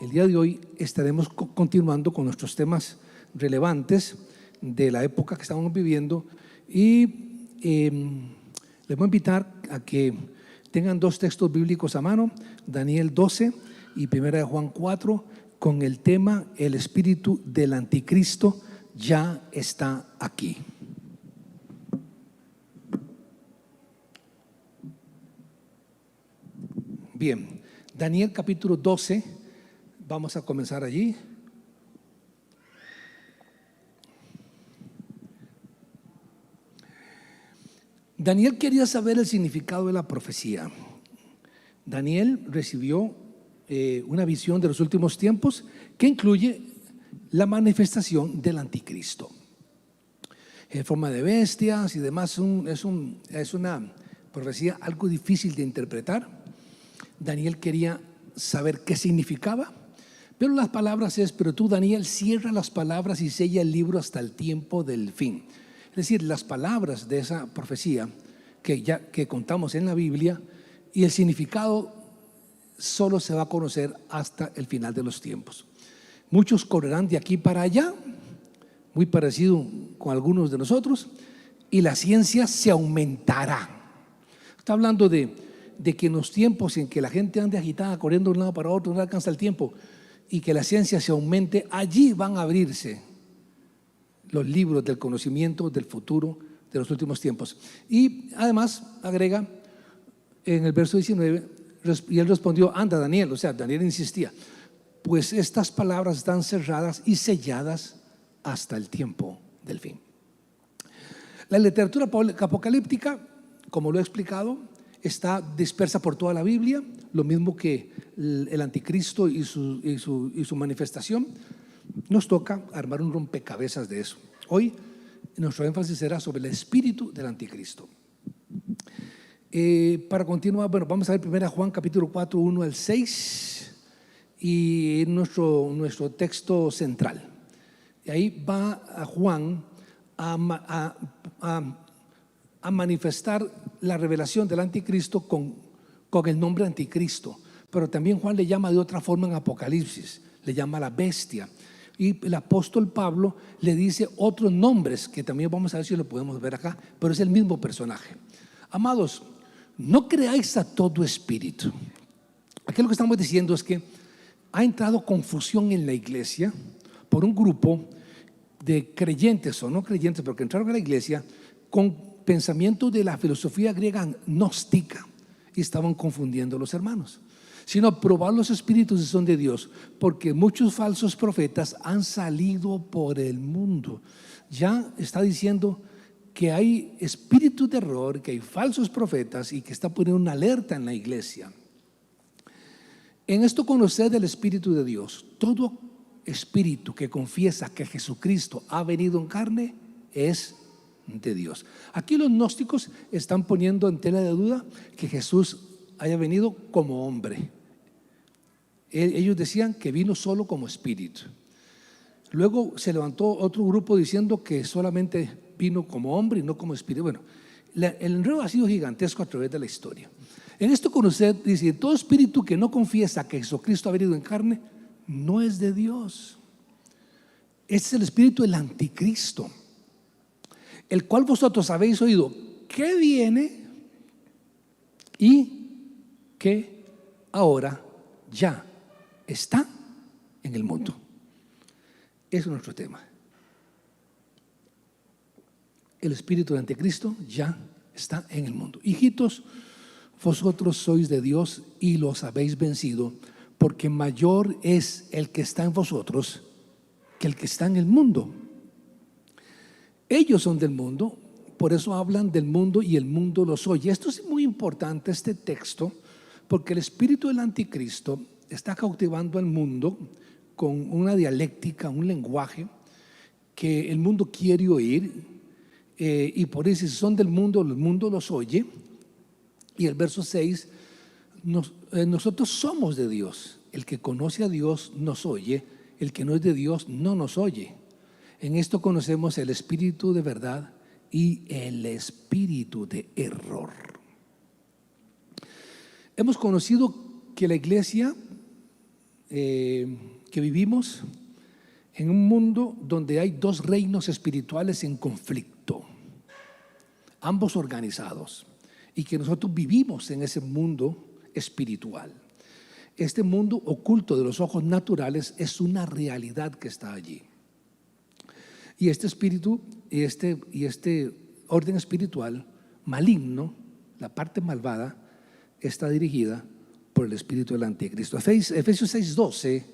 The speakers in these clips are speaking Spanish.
el día de hoy estaremos continuando con nuestros temas relevantes de la época que estamos viviendo y les voy a invitar a que tengan dos textos bíblicos a mano, Daniel 12 y 1 Juan 4, con el tema el espíritu del anticristo ya está aquí. Bien, Daniel capítulo 12, vamos a comenzar allí. Daniel quería saber el significado de la profecía. Daniel recibió una visión de los últimos tiempos que incluye la manifestación del anticristo en forma de bestias y demás. Es una profecía algo difícil de interpretar. Daniel quería saber qué significaba, pero las palabras pero tú, Daniel, cierra las palabras y sella el libro hasta el tiempo del fin. Es decir, las palabras de esa profecía que contamos en la Biblia y el significado solo se va a conocer hasta el final de los tiempos. Muchos correrán de aquí para allá, muy parecido con algunos de nosotros, y la ciencia se aumentará. Está hablando de que en los tiempos en que la gente ande agitada, corriendo de un lado para otro, no alcanza el tiempo, y que la ciencia se aumente, allí van a abrirse los libros del conocimiento del futuro de los últimos tiempos. Y además agrega en el verso 19, y él respondió, anda Daniel, o sea, Daniel insistía, pues estas palabras están cerradas y selladas hasta el tiempo del fin. La literatura apocalíptica, como lo he explicado, está dispersa por toda la Biblia, lo mismo que el anticristo y su manifestación. Nos toca armar un rompecabezas de eso. Hoy nuestro énfasis será sobre el espíritu del anticristo. Para continuar, vamos a ver 1 Juan capítulo 4, 1 al 6 y nuestro texto central. Y ahí va a Juan a manifestar la revelación del anticristo con el nombre anticristo, pero también Juan le llama de otra forma en Apocalipsis, le llama la bestia, y el apóstol Pablo le dice otros nombres que también vamos a ver si lo podemos ver acá, pero es el mismo personaje. Amados, no creáis a todo espíritu. Aquí lo que estamos diciendo es que ha entrado confusión en la iglesia por un grupo de creyentes o no creyentes, pero que entraron a la iglesia con pensamiento de la filosofía griega gnóstica y estaban confundiendo a los hermanos. Sino probar los espíritus si son de Dios, porque muchos falsos profetas han salido por el mundo. Ya está diciendo que hay espíritus de error, que hay falsos profetas y que está poniendo una alerta en la iglesia. En esto conoced el espíritu de Dios. Todo espíritu que confiesa que Jesucristo ha venido en carne es de Dios. Aquí los gnósticos están poniendo en tela de duda que Jesús haya venido como hombre. Ellos decían que vino solo como espíritu. Luego se levantó otro grupo diciendo que solamente vino como hombre y no como espíritu. Bueno, el enredo ha sido gigantesco a través de la historia. En esto conoced, dice, todo espíritu que no confiesa que Jesucristo ha venido en carne no es de Dios. Este es el espíritu del anticristo, el cual vosotros habéis oído que viene y que ahora ya está en el mundo. Ese es nuestro tema. El espíritu del anticristo ya está en el mundo. Hijitos, vosotros sois de Dios y los habéis vencido, porque mayor es el que está en vosotros que el que está en el mundo. Ellos son del mundo, por eso hablan del mundo y el mundo los oye. Esto es muy importante, este texto, porque el espíritu del anticristo está cautivando al mundo con una dialéctica, un lenguaje que el mundo quiere oír, y por eso si son del mundo, el mundo los oye. Y el verso 6, nosotros somos de Dios. El que conoce a Dios nos oye, el que no es de Dios no nos oye. En esto conocemos el espíritu de verdad y el espíritu de error. Hemos conocido que la iglesia que vivimos en un mundo donde hay dos reinos espirituales en conflicto, ambos organizados, y que nosotros vivimos en ese mundo espiritual. Este mundo oculto de los ojos naturales es una realidad que está allí. Y este espíritu y este orden espiritual maligno, la parte malvada, está dirigida por el espíritu del anticristo. Efesios 6:12,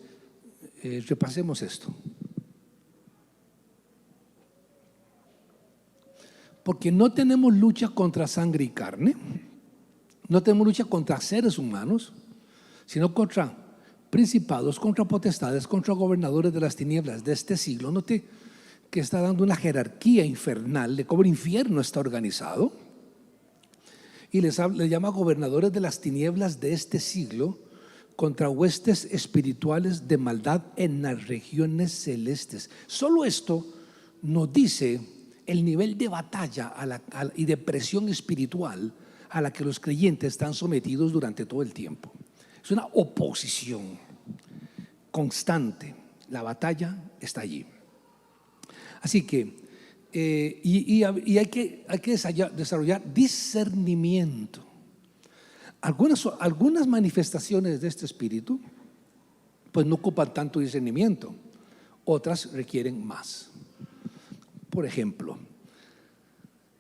repasemos esto. Porque no tenemos lucha contra sangre y carne, no tenemos lucha contra seres humanos, sino contra principados, contra potestades, contra gobernadores de las tinieblas de este siglo. Note que está dando una jerarquía infernal de cómo el infierno está organizado, y les llama gobernadores de las tinieblas de este siglo, contra huestes espirituales de maldad en las regiones celestes. Solo esto nos dice el nivel de batalla y de presión espiritual a la que los creyentes están sometidos durante todo el tiempo. Es una oposición constante. La batalla está allí. Así que hay que desarrollar discernimiento. Algunas manifestaciones de este espíritu pues no ocupan tanto discernimiento, otras requieren más. Por ejemplo,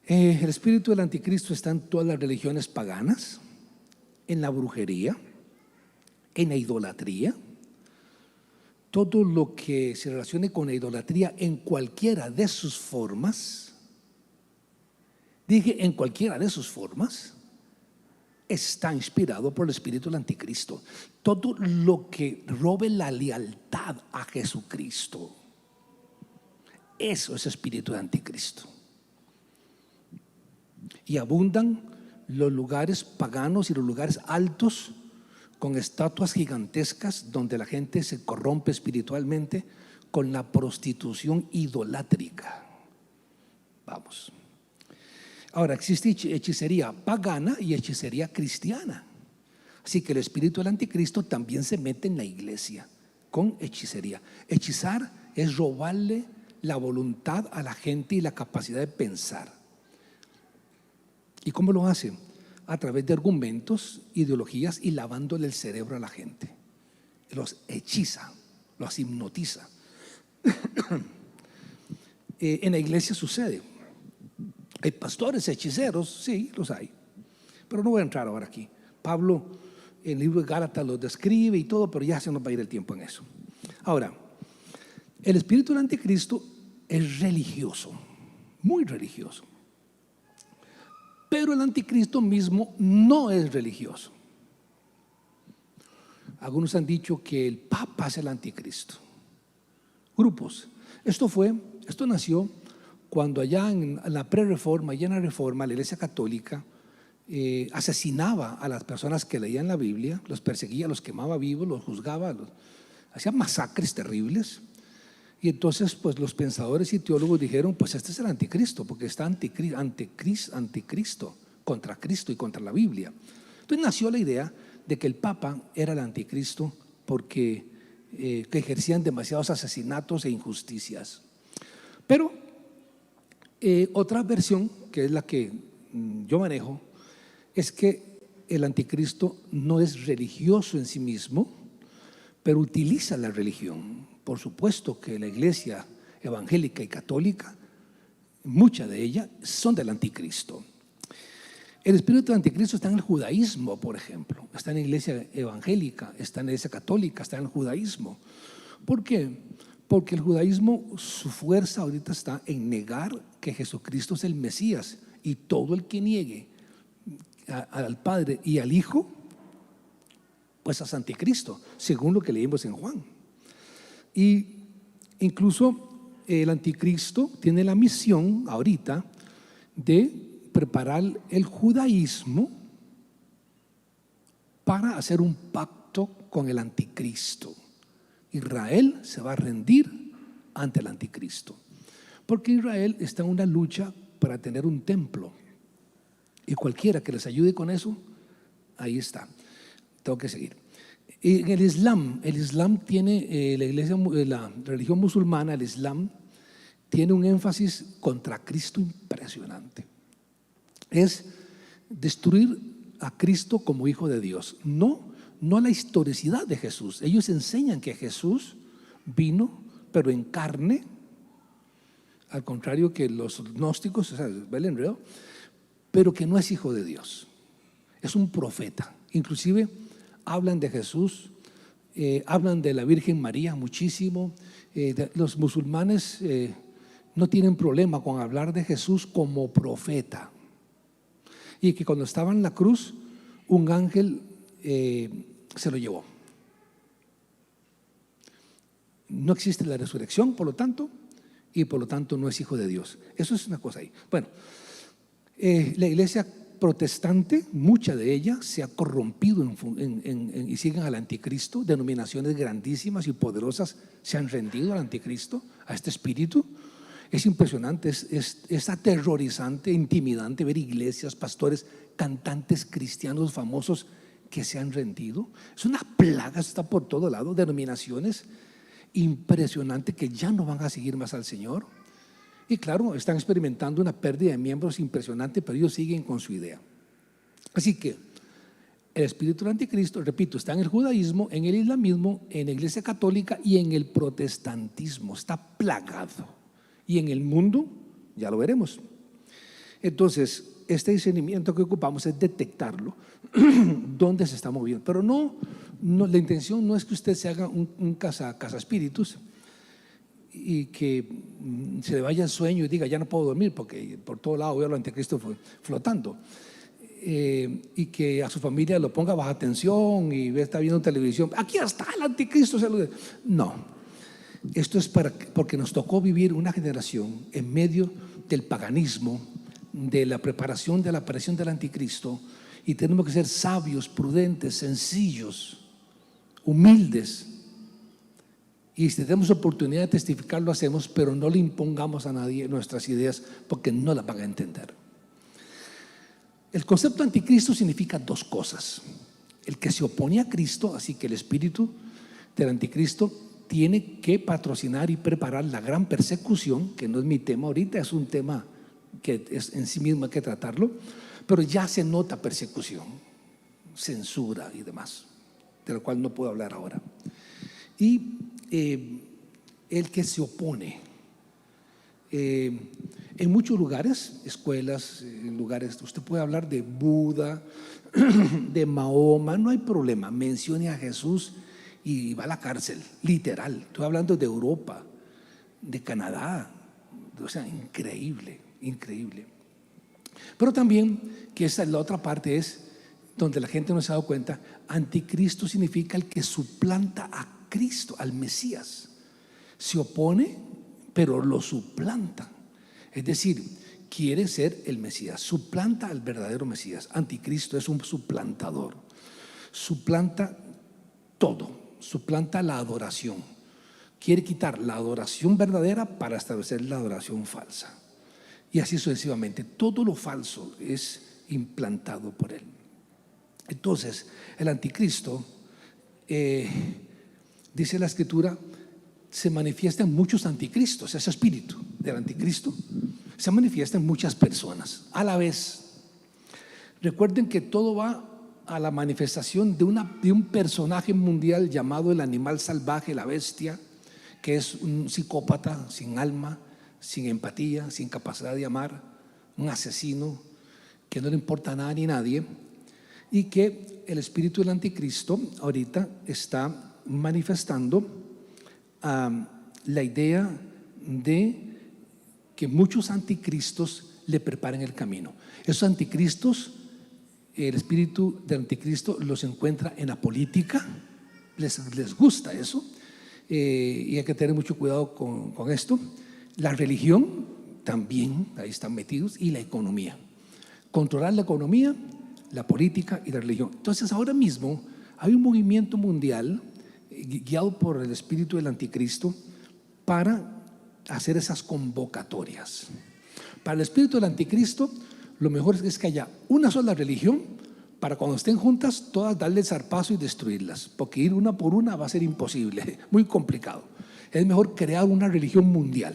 el espíritu del anticristo está en todas las religiones paganas, en la brujería, en la idolatría. Todo lo que se relacione con la idolatría en cualquiera de sus formas, dije en cualquiera de sus formas, está inspirado por el espíritu del anticristo. Todo lo que robe la lealtad a Jesucristo, eso es espíritu de anticristo. Y abundan los lugares paganos y los lugares altos con estatuas gigantescas donde la gente se corrompe espiritualmente con la prostitución idolátrica. Vamos. Ahora, existe hechicería pagana y hechicería cristiana. Así que el espíritu del anticristo también se mete en la iglesia con hechicería. Hechizar es robarle la voluntad a la gente y la capacidad de pensar. ¿Y cómo lo hace? A través de argumentos, ideologías y lavándole el cerebro a la gente. Los hechiza, los hipnotiza. En la iglesia sucede. Hay pastores hechiceros, sí, los hay. Pero no voy a entrar ahora aquí. Pablo en el libro de Gálatas los describe y todo, pero ya se nos va a ir el tiempo en eso. Ahora, el espíritu del anticristo es religioso, muy religioso. Pero el anticristo mismo no es religioso. Algunos han dicho que el Papa es el anticristo. Grupos. Esto nació cuando allá en la pre-reforma y en la reforma, la Iglesia Católica asesinaba a las personas que leían la Biblia, los perseguía, los quemaba vivos, los juzgaba, hacía masacres terribles. Y entonces pues los pensadores y teólogos dijeron, pues este es el anticristo, porque está anticristo, contra Cristo y contra la Biblia. Entonces nació la idea de que el Papa era el anticristo porque que ejercían demasiados asesinatos e injusticias. Pero otra versión, que es la que yo manejo, es que el anticristo no es religioso en sí mismo, pero utiliza la religión. Por supuesto que la iglesia evangélica y católica, muchas de ellas son del anticristo. El espíritu del anticristo está en el judaísmo, por ejemplo. Está en la iglesia evangélica, está en la iglesia católica, está en el judaísmo. ¿Por qué? Porque el judaísmo, su fuerza ahorita está en negar que Jesucristo es el Mesías, y todo el que niegue al Padre y al Hijo, pues es anticristo, según lo que leímos en Juan. Y incluso el anticristo tiene la misión ahorita de preparar el judaísmo para hacer un pacto con el anticristo. Israel se va a rendir ante el anticristo, porque Israel está en una lucha para tener un templo, y cualquiera que les ayude con eso, ahí está. Tengo que seguir. En el Islam tiene, la religión musulmana, el Islam, tiene un énfasis contra Cristo impresionante. Es destruir a Cristo como Hijo de Dios, no la historicidad de Jesús. Ellos enseñan que Jesús vino, pero en carne, al contrario que los gnósticos, o sea, ve el enredo, pero que no es Hijo de Dios, es un profeta. Inclusive hablan de Jesús, hablan de la Virgen María muchísimo. Los musulmanes no tienen problema con hablar de Jesús como profeta, y que cuando estaba en la cruz un ángel se lo llevó. No existe la resurrección, por lo tanto, y por lo tanto no es Hijo de Dios. Eso es una cosa ahí. Bueno, la iglesia protestante, mucha de ella se ha corrompido y siguen al anticristo. Denominaciones grandísimas y poderosas se han rendido al anticristo, a este espíritu. Es impresionante, es aterrorizante, intimidante ver iglesias, pastores, cantantes cristianos famosos que se han rendido. Es una plaga, está por todo lado. Denominaciones impresionantes que ya no van a seguir más al Señor. Y claro, están experimentando una pérdida de miembros impresionante, pero ellos siguen con su idea. Así que el espíritu del anticristo, repito, está en el judaísmo, en el islamismo, en la iglesia católica y en el protestantismo. Está plagado. Y en el mundo, ya lo veremos. Entonces, este discernimiento que ocupamos es detectarlo, dónde se está moviendo. Pero no, la intención no es que usted se haga un casa espíritus y que se le vaya el sueño y diga, ya no puedo dormir porque por todo lado veo al anticristo flotando. Y que a su familia lo ponga baja tensión y está viendo televisión. Aquí está el anticristo. No. Esto es porque nos tocó vivir una generación en medio del paganismo, de la preparación de la aparición del anticristo, y tenemos que ser sabios, prudentes, sencillos, humildes. Y si tenemos oportunidad de testificar, lo hacemos, pero no le impongamos a nadie nuestras ideas porque no las van a entender. El concepto anticristo significa dos cosas: el que se opone a Cristo, así que el espíritu del anticristo tiene que patrocinar y preparar la gran persecución, que no es mi tema ahorita, es un tema que es en sí mismo hay que tratarlo, pero ya se nota persecución, censura y demás, de lo cual no puedo hablar ahora. Y el que se opone, en muchos lugares, escuelas, en lugares, usted puede hablar de Buda, de Mahoma, no hay problema, mencione a Jesús y va a la cárcel, literal. Estoy hablando de Europa, de Canadá, o sea, increíble, increíble. Pero también, que esa es la otra parte, es donde la gente no se ha dado cuenta, anticristo significa el que suplanta a Cristo, al Mesías. Se opone, pero lo suplanta. Es decir, quiere ser el Mesías, suplanta al verdadero Mesías. Anticristo es un suplantador, suplanta todo. Suplanta la adoración, quiere quitar la adoración verdadera para establecer la adoración falsa, y así sucesivamente. Todo lo falso es implantado por él. Entonces el anticristo, dice la escritura, se manifiesta en muchos anticristos. Ese espíritu del anticristo se manifiesta en muchas personas a la vez. Recuerden que todo va a la manifestación de un personaje mundial llamado el animal salvaje, la bestia, que es un psicópata sin alma, sin empatía, sin capacidad de amar, un asesino que no le importa nada ni nadie, y que el espíritu del anticristo ahorita está manifestando la idea de que muchos anticristos le preparen el camino. Esos anticristos, el espíritu del anticristo los encuentra en la política, les gusta eso, y hay que tener mucho cuidado con esto. La religión también, ahí están metidos, y la economía. Controlar la economía, la política y la religión. Entonces ahora mismo hay un movimiento mundial guiado por el espíritu del anticristo para hacer esas convocatorias. Para el espíritu del anticristo, lo mejor es que haya una sola religión para cuando estén juntas, todas darle el zarpazo y destruirlas, porque ir una por una va a ser imposible, muy complicado. Es mejor crear una religión mundial.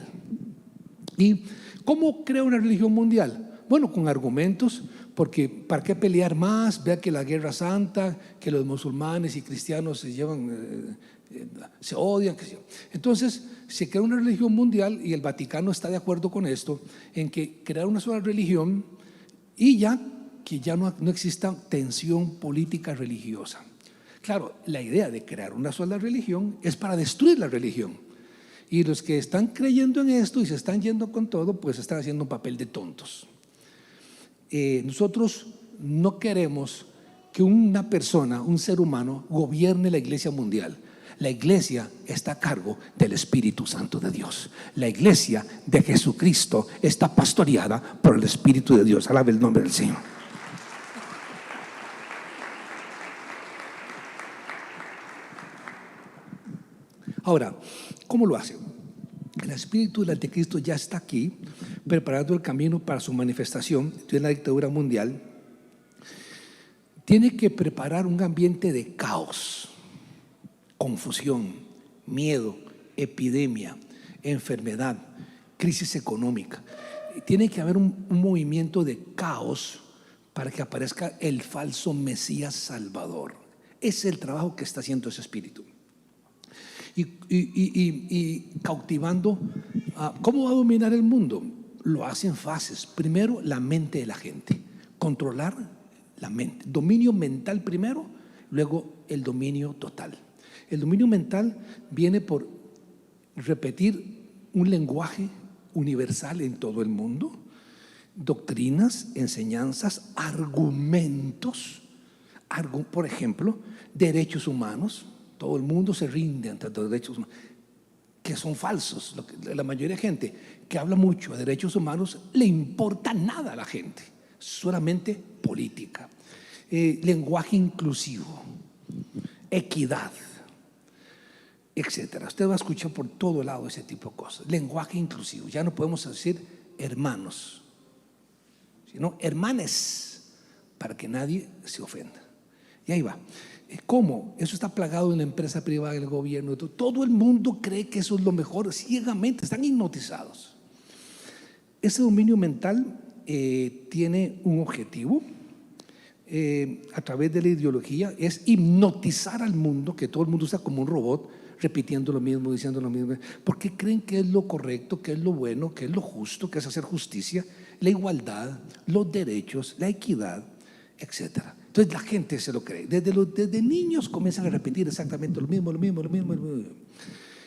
¿Y cómo crea una religión mundial? Bueno, con argumentos, porque ¿para qué pelear más? Vea que la guerra santa, que los musulmanes y cristianos se llevan, se odian. Entonces se crea una religión mundial y el Vaticano está de acuerdo con esto, en que crear una sola religión y ya que ya no exista tensión política religiosa. Claro, la idea de crear una sola religión es para destruir la religión. Y los que están creyendo en esto y se están yendo con todo, pues están haciendo un papel de tontos. Nosotros no queremos que una persona, un ser humano, gobierne la iglesia mundial. La iglesia está a cargo del Espíritu Santo de Dios. La iglesia de Jesucristo está pastoreada por el Espíritu de Dios. Alabe el nombre del Señor. Ahora, ¿cómo lo hace? El espíritu del anticristo ya está aquí, preparando el camino para su manifestación en la dictadura mundial. Tiene que preparar un ambiente de caos, confusión, miedo, epidemia, enfermedad, crisis económica. Tiene que haber un movimiento de caos para que aparezca el falso Mesías Salvador. Ese es el trabajo que está haciendo ese espíritu. Y cautivando. ¿Cómo va a dominar el mundo? Lo hace en fases. Primero, la mente de la gente, controlar la mente, dominio mental primero, luego el dominio total. El dominio mental viene por repetir un lenguaje universal en todo el mundo, doctrinas, enseñanzas, argumentos, por ejemplo, derechos humanos. Todo el mundo se rinde ante los derechos humanos, que son falsos. La mayoría de gente que habla mucho de derechos humanos le importa nada a la gente, solamente política. Lenguaje inclusivo, equidad, etcétera. Usted va a escuchar por todo lado ese tipo de cosas. Lenguaje inclusivo, ya no podemos decir hermanos, sino hermanes, para que nadie se ofenda. Y ahí va. ¿Cómo? Eso está plagado en la empresa privada, en el gobierno. Todo el mundo cree que eso es lo mejor, ciegamente, están hipnotizados. Ese dominio mental tiene un objetivo a través de la ideología, es hipnotizar al mundo, que todo el mundo está como un robot, repitiendo lo mismo, diciendo lo mismo, porque creen que es lo correcto, que es lo bueno, que es lo justo, que es hacer justicia, la igualdad, los derechos, la equidad, etcétera. Entonces la gente se lo cree. Desde niños comienzan a repetir exactamente lo mismo.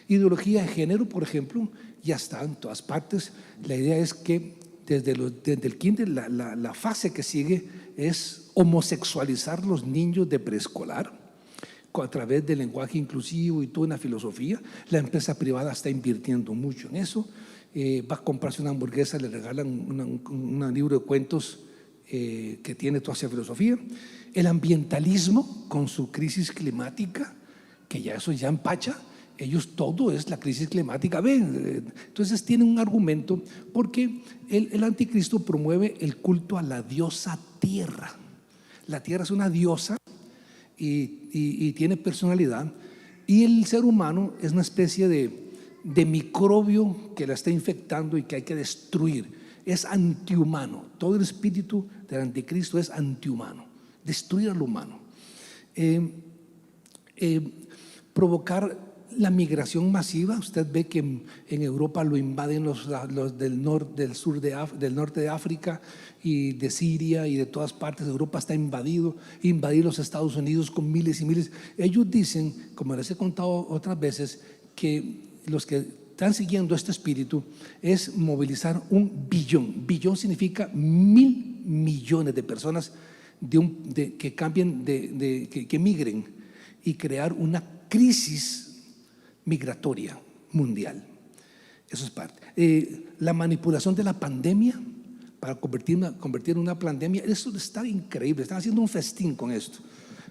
Ideología de género, por ejemplo, ya está en todas partes. La idea es que desde el kinder, la fase que sigue es homosexualizar los niños de preescolar a través del lenguaje inclusivo y toda una filosofía. La empresa privada está invirtiendo mucho en eso. Va a comprarse una hamburguesa, le regalan un libro de cuentos que tiene toda esa filosofía. El ambientalismo con su crisis climática, que ya eso ya empacha, ellos todo es la crisis climática. Entonces tienen un argumento porque el anticristo promueve el culto a la diosa tierra. La tierra es una diosa y tiene personalidad, y el ser humano es una especie de microbio que la está infectando y que hay que destruir. Es antihumano. Todo el espíritu del anticristo es antihumano, destruir al humano. Provocar la migración masiva. Usted ve que en Europa lo invaden los del norte de África y de Siria y de todas partes. Europa está invadir los Estados Unidos con miles y miles. Ellos dicen, como les he contado otras veces, que los que están siguiendo este espíritu es movilizar 1 billón. Billón significa 1.000 millones de personas que cambien, que migren, y crear una crisis migratoria mundial. Eso es parte. La manipulación de la pandemia para convertir en una pandemia, eso está increíble. Están haciendo un festín con esto.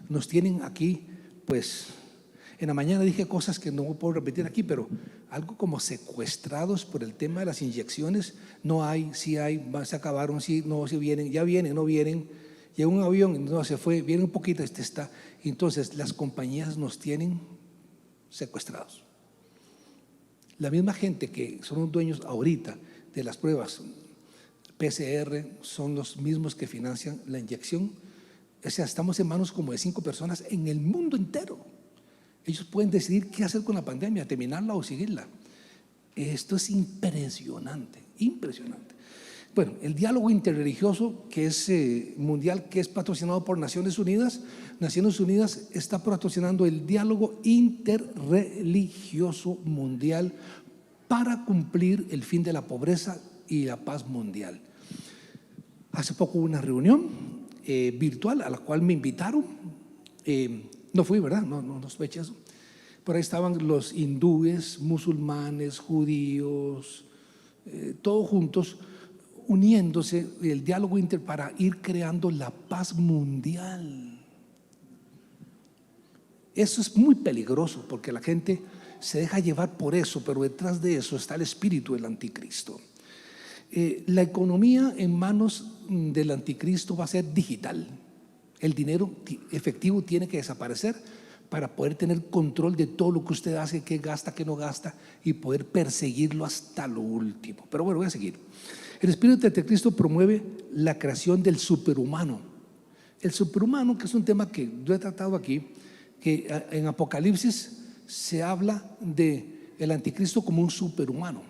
Nos tienen aquí, pues, en la mañana dije cosas que no puedo repetir aquí, pero algo como secuestrados por el tema de las inyecciones. No hay, sí hay, se acabaron, sí, no, sí vienen, ya vienen, no vienen. llega un avión, no se fue, viene un poquito, está. Entonces las compañías nos tienen secuestrados. La misma gente que son los dueños ahorita de las pruebas PCR son los mismos que financian la inyección. O sea, estamos en manos como de 5 personas en el mundo entero. Ellos pueden decidir qué hacer con la pandemia, terminarla o seguirla. Esto es impresionante, impresionante. Bueno, el diálogo interreligioso que es mundial, que es patrocinado por Naciones Unidas. Naciones Unidas está patrocinando el diálogo interreligioso mundial para cumplir el fin de la pobreza y la paz mundial. Hace poco hubo una reunión virtual a la cual me invitaron. No fui, ¿verdad? No sospeché eso. Por ahí estaban los hindúes, musulmanes, judíos, todos juntos, uniéndose el diálogo para ir creando la paz mundial. Eso es muy peligroso porque la gente se deja llevar por eso, pero detrás de eso está el espíritu del anticristo. La economía en manos del anticristo va a ser digital. El dinero efectivo tiene que desaparecer para poder tener control de todo lo que usted hace, qué gasta, qué no gasta, y poder perseguirlo hasta lo último. Pero bueno, voy a seguir. El espíritu del anticristo promueve la creación del superhumano. El superhumano, que es un tema que yo he tratado aquí, que en Apocalipsis se habla de el anticristo como un superhumano.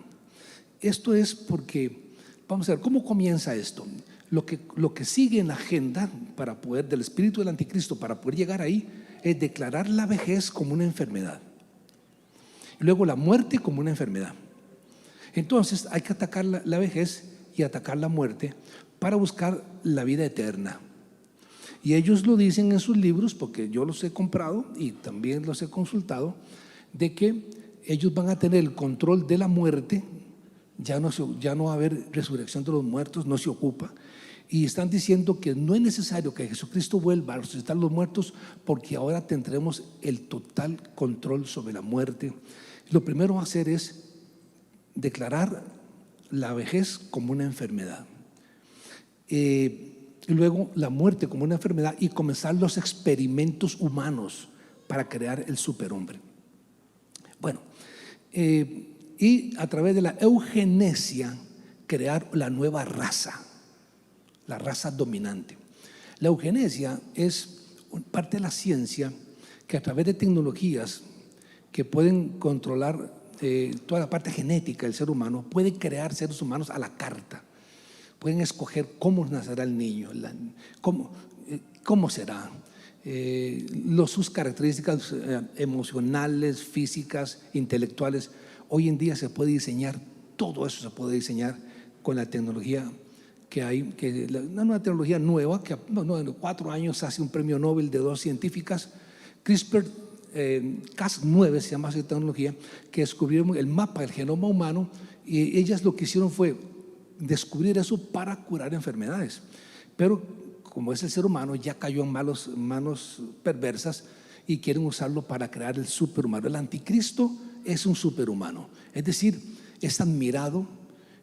Esto es porque, vamos a ver, ¿cómo comienza esto? Lo que sigue en la agenda para poder, del espíritu del anticristo, para poder llegar ahí, es declarar la vejez como una enfermedad. Y luego la muerte como una enfermedad. Entonces hay que atacar la vejez y atacar la muerte para buscar la vida eterna. Y ellos lo dicen en sus libros, porque yo los he comprado y también los he consultado, de que ellos van a tener el control de la muerte. Ya no va a haber resurrección de los muertos, no se ocupa. Y están diciendo que no es necesario que Jesucristo vuelva a resucitar a los muertos, porque ahora tendremos el total control sobre la muerte. Lo primero va a hacer es declarar la vejez como una enfermedad, y luego la muerte como una enfermedad, y comenzar los experimentos humanos para crear el superhombre. Bueno, y a través de la eugenesia crear la nueva raza, la raza dominante. La eugenesia es parte de la ciencia que a través de tecnologías que pueden controlar toda la parte genética del ser humano, pueden crear seres humanos a la carta. Pueden escoger cómo nacerá el niño, cómo será, sus características emocionales, físicas, intelectuales. Hoy en día se puede diseñar, todo eso se puede diseñar con la tecnología que hay, una tecnología nueva que en 4 años hace un premio Nobel de 2 científicas, Cas9 se llama esa tecnología, que descubrieron el mapa del genoma humano, y ellas lo que hicieron fue descubrir eso para curar enfermedades. Pero como es el ser humano, ya cayó en manos perversas y quieren usarlo para crear el superhumano. El anticristo es un superhumano, es decir, es admirado,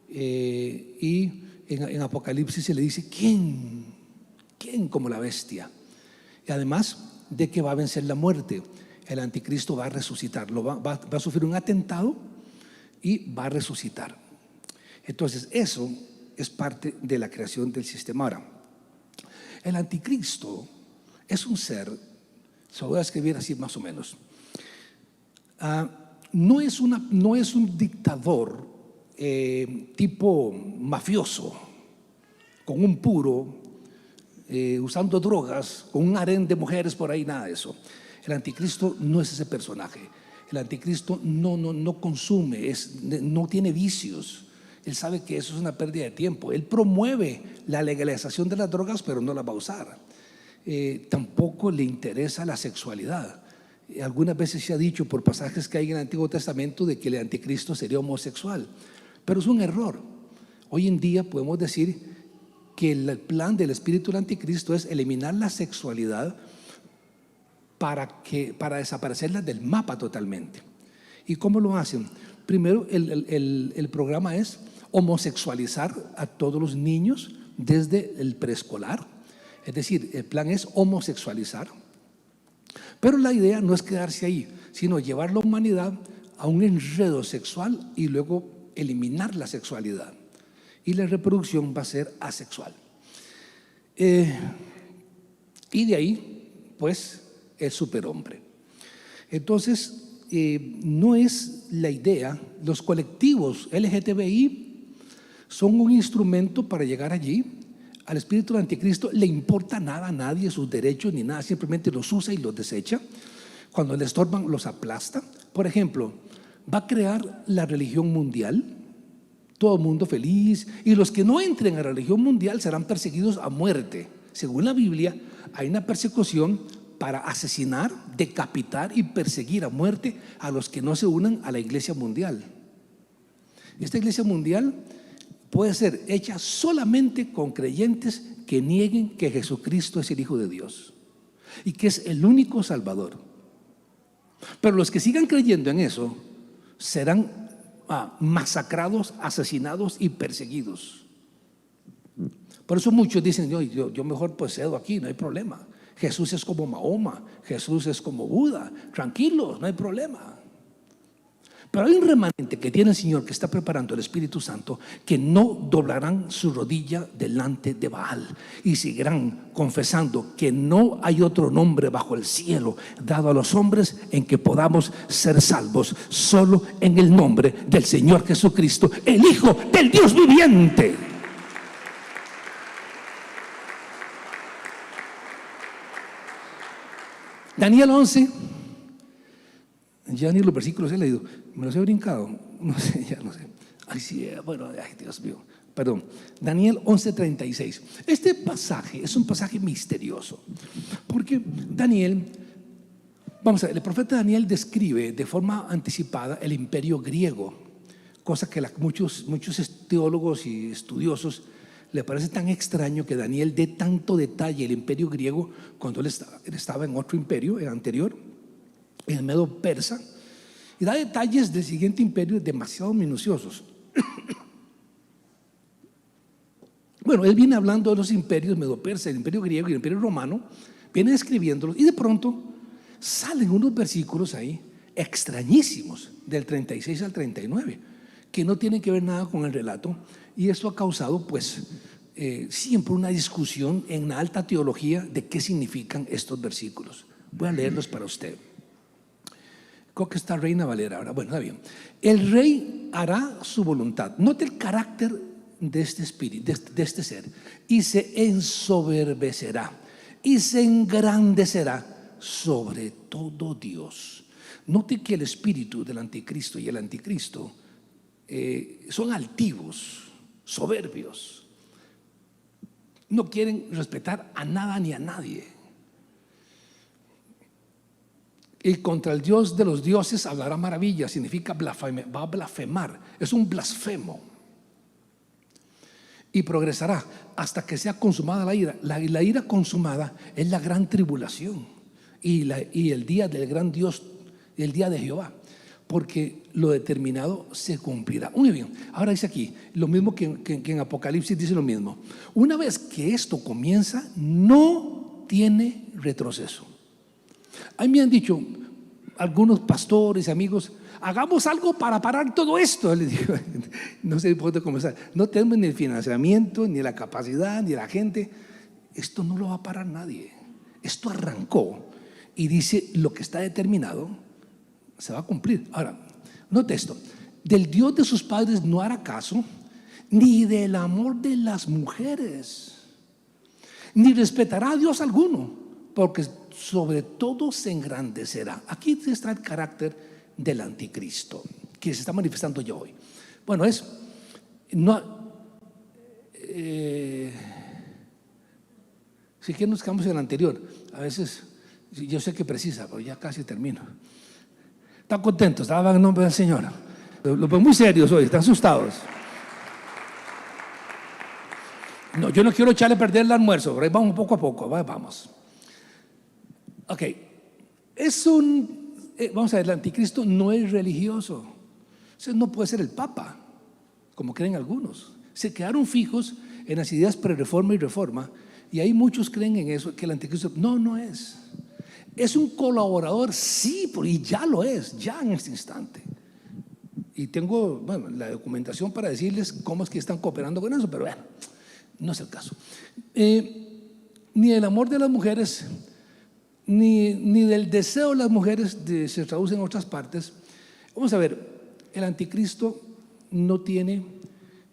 y en Apocalipsis se le dice ¿quién como la bestia? Y además de que va a vencer la muerte, el anticristo va a resucitar, va a sufrir un atentado y va a resucitar. Entonces eso es parte de la creación del sistema. Ahora, el anticristo es un ser, se lo voy a escribir así más o menos, no es un dictador tipo mafioso, con un puro, usando drogas, con un harén de mujeres por ahí, nada de eso. El anticristo no es ese personaje. El anticristo no consume, no tiene vicios. Él sabe que eso es una pérdida de tiempo. Él promueve la legalización de las drogas, pero no las va a usar. Tampoco le interesa la sexualidad. Algunas veces se ha dicho por pasajes que hay en el Antiguo Testamento de que el anticristo sería homosexual, pero es un error. Hoy en día podemos decir que el plan del espíritu del anticristo es eliminar la sexualidad para desaparecerla del mapa totalmente. ¿Y cómo lo hacen? Primero, el programa es homosexualizar a todos los niños desde el preescolar. Es decir, el plan es homosexualizar. Pero la idea no es quedarse ahí, sino llevar la humanidad a un enredo sexual y luego eliminar la sexualidad. Y la reproducción va a ser asexual. Y de ahí, pues, el superhombre. Entonces, no es la idea. Los colectivos LGTBI son un instrumento para llegar allí. Al espíritu del anticristo le importa nada a nadie, sus derechos ni nada, simplemente los usa y los desecha. Cuando le estorban, los aplasta. Por ejemplo, va a crear la religión mundial, todo el mundo feliz, y los que no entren a la religión mundial serán perseguidos a muerte. Según la Biblia, hay una persecución para asesinar, decapitar y perseguir a muerte a los que no se unan a la iglesia mundial. Esta iglesia mundial puede ser hecha solamente con creyentes que nieguen que Jesucristo es el Hijo de Dios y que es el único Salvador. Pero los que sigan creyendo en eso serán masacrados, asesinados y perseguidos. Por eso muchos dicen, yo mejor pues cedo aquí, no hay problema. Jesús es como Mahoma, Jesús es como Buda, tranquilos, no hay problema. Pero hay un remanente que tiene el Señor, que está preparando el Espíritu Santo, que no doblarán su rodilla delante de Baal y seguirán confesando que no hay otro nombre bajo el cielo dado a los hombres en que podamos ser salvos, solo en el nombre del Señor Jesucristo, el Hijo del Dios viviente. Daniel 11, ya ni los versículos he leído, me los he brincado, no sé, ya no sé. Ay, sí, bueno, ay, Dios mío, perdón. Daniel 11:36. Este pasaje es un pasaje misterioso, porque Daniel, vamos a ver, el profeta Daniel describe de forma anticipada el imperio griego, cosa que muchos teólogos y estudiosos le parece tan extraño que Daniel dé tanto detalle el imperio griego cuando él estaba en otro imperio, el anterior, en el Medo Persa, y da detalles del siguiente imperio demasiado minuciosos. Bueno, él viene hablando de los imperios Medo Persa, el imperio griego y el imperio romano, viene describiéndolos, y de pronto salen unos versículos ahí extrañísimos, del 36 al 39, que no tienen que ver nada con el relato. Y eso ha causado pues siempre una discusión en la alta teología de qué significan estos versículos. Voy a leerlos para usted. Creo que está Reina Valera ahora. Bueno, está bien. El rey hará su voluntad. Note el carácter de este espíritu, de este ser. Y se ensoberbecerá y se engrandecerá sobre todo Dios. Note que el espíritu del anticristo y el anticristo son altivos, soberbios, no quieren respetar a nada ni a nadie, y contra el Dios de los dioses hablará maravillas. Significa va a blasfemar, es un blasfemo, y progresará hasta que sea consumada la ira. La ira consumada es la gran tribulación y el día del gran Dios, el día de Jehová, porque lo determinado se cumplirá. Muy bien, ahora dice aquí lo mismo que en Apocalipsis, dice lo mismo. Una vez que esto comienza, no tiene retroceso. A mí me han dicho algunos pastores, amigos, hagamos algo para parar todo esto. Les digo, no sé por dónde comenzar. No tenemos ni el financiamiento, ni la capacidad, ni la gente. Esto no lo va a parar nadie. Esto arrancó y dice lo que está determinado se va a cumplir. Ahora, note esto: del Dios de sus padres no hará caso, ni del amor de las mujeres, ni respetará a Dios alguno, porque sobre todo se engrandecerá. Aquí está el carácter del anticristo que se está manifestando ya hoy. Bueno, si quieren nos quedamos en el anterior. A veces yo sé que precisa, pero ya casi termino. ¿Están contentos? En nombre del Señor. Los veo muy serios hoy, están asustados. No, yo no quiero echarle a perder el almuerzo, pero ahí vamos poco a poco, vamos. Ok, vamos a ver, el anticristo no es religioso. O sea, no puede ser el Papa, como creen algunos. Se quedaron fijos en las ideas pre-reforma y reforma, Y ahí muchos creen en eso, que el anticristo no es. Es un colaborador, sí, y ya lo es, ya en este instante. Y tengo, bueno, la documentación para decirles cómo es que están cooperando con eso, pero bueno, no es el caso. Ni el amor de las mujeres, ni del deseo de las mujeres se traduce en otras partes. Vamos a ver, el anticristo no tiene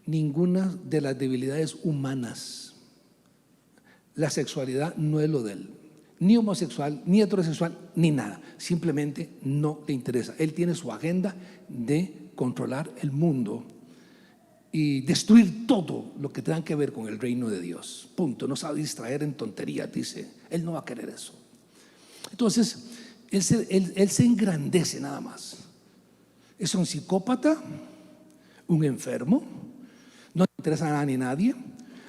ninguna de las debilidades humanas. La sexualidad no es lo de él, ni homosexual, ni heterosexual, ni nada. Simplemente no le interesa. Él tiene su agenda de controlar el mundo y destruir todo lo que tenga que ver con el reino de Dios. Punto. No sabe distraer en tonterías, dice. Él no va a querer eso. Entonces, él se engrandece nada más. Es un psicópata, un enfermo, no le interesa nada ni nadie.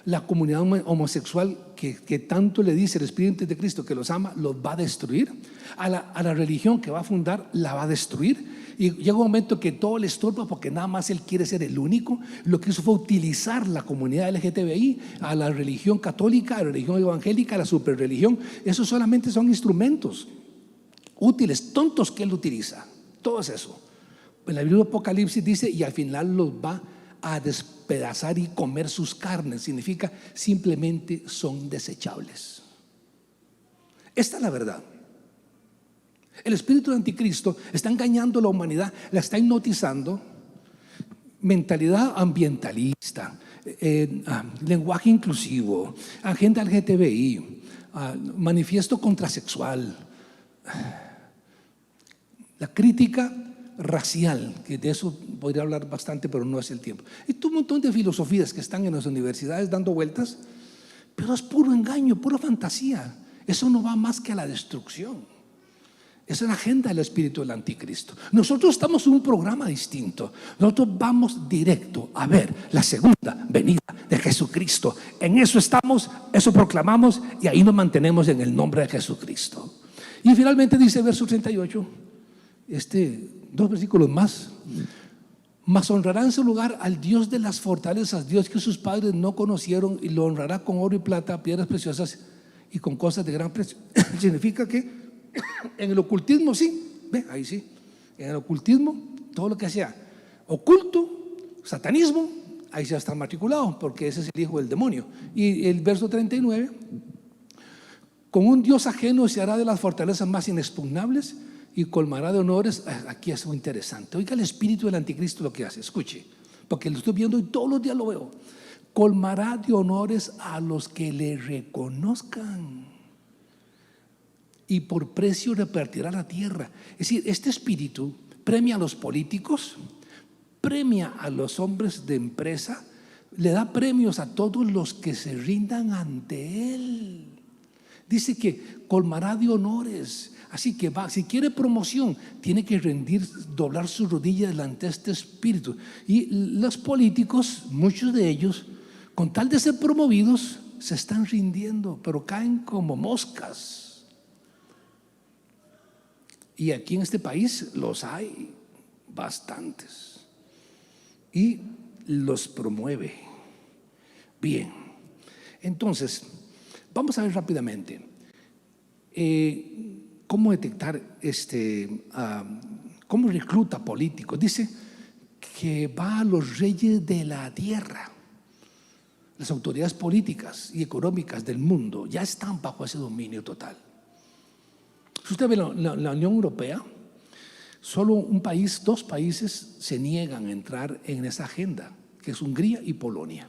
La comunidad homosexual que tanto le dice el Espíritu de Cristo que los ama, los va a destruir. A la religión que va a fundar, la va a destruir. Y llega un momento que todo le estorba porque nada más él quiere ser el único. Lo que hizo fue utilizar la comunidad LGTBI, a la religión católica, a la religión evangélica, a la superreligión. Esos solamente son instrumentos útiles, tontos que él utiliza. Todo es eso. En la Biblia de Apocalipsis dice, y al final los va a despedazar y comer sus carnes. Significa simplemente son desechables. Esta es la verdad. El espíritu de anticristo está engañando a la humanidad, la está hipnotizando. Mentalidad ambientalista, lenguaje inclusivo, agenda LGTBI, manifiesto contrasexual, la crítica racial, que de eso podría hablar bastante, pero no es el tiempo. Y un montón de filosofías que están en las universidades dando vueltas, pero es puro engaño, pura fantasía. Eso no va más que a la destrucción. Esa es la agenda del espíritu del anticristo. Nosotros estamos en un programa distinto. Nosotros vamos directo a ver la segunda venida de Jesucristo. En eso estamos, eso proclamamos y ahí nos mantenemos en el nombre de Jesucristo. Y finalmente dice verso 38, dos versículos más. Mas honrará en su lugar al Dios de las fortalezas, Dios que sus padres no conocieron, y lo honrará con oro y plata, piedras preciosas y con cosas de gran precio. Significa que en el ocultismo sí, ve, ahí sí, en el ocultismo todo lo que sea oculto, satanismo, ahí ya está matriculado, porque ese es el hijo del demonio. Y el verso 39, con un Dios ajeno se hará de las fortalezas más inexpugnables y colmará de honores. Aquí es muy interesante. Oiga el espíritu del anticristo lo que hace, escuche, porque lo estoy viendo y todos los días lo veo. Colmará de honores a los que le reconozcan y por precio repartirá la tierra. Es decir, este espíritu premia a los políticos, premia a los hombres de empresa, le da premios a todos los que se rindan ante él. Dice que colmará de honores. Así que va, si quiere promoción, tiene que doblar su rodilla delante de este espíritu. Y los políticos, muchos de ellos, con tal de ser promovidos, se están rindiendo, pero caen como moscas. Y aquí en este país los hay bastantes. Y los promueve. Bien, entonces, vamos a ver rápidamente cómo detectar cómo recluta políticos. Dice que va a los reyes de la tierra. Las autoridades políticas y económicas del mundo ya están bajo ese dominio total. Si usted ve la Unión Europea, solo dos países se niegan a entrar en esa agenda, que es Hungría y Polonia.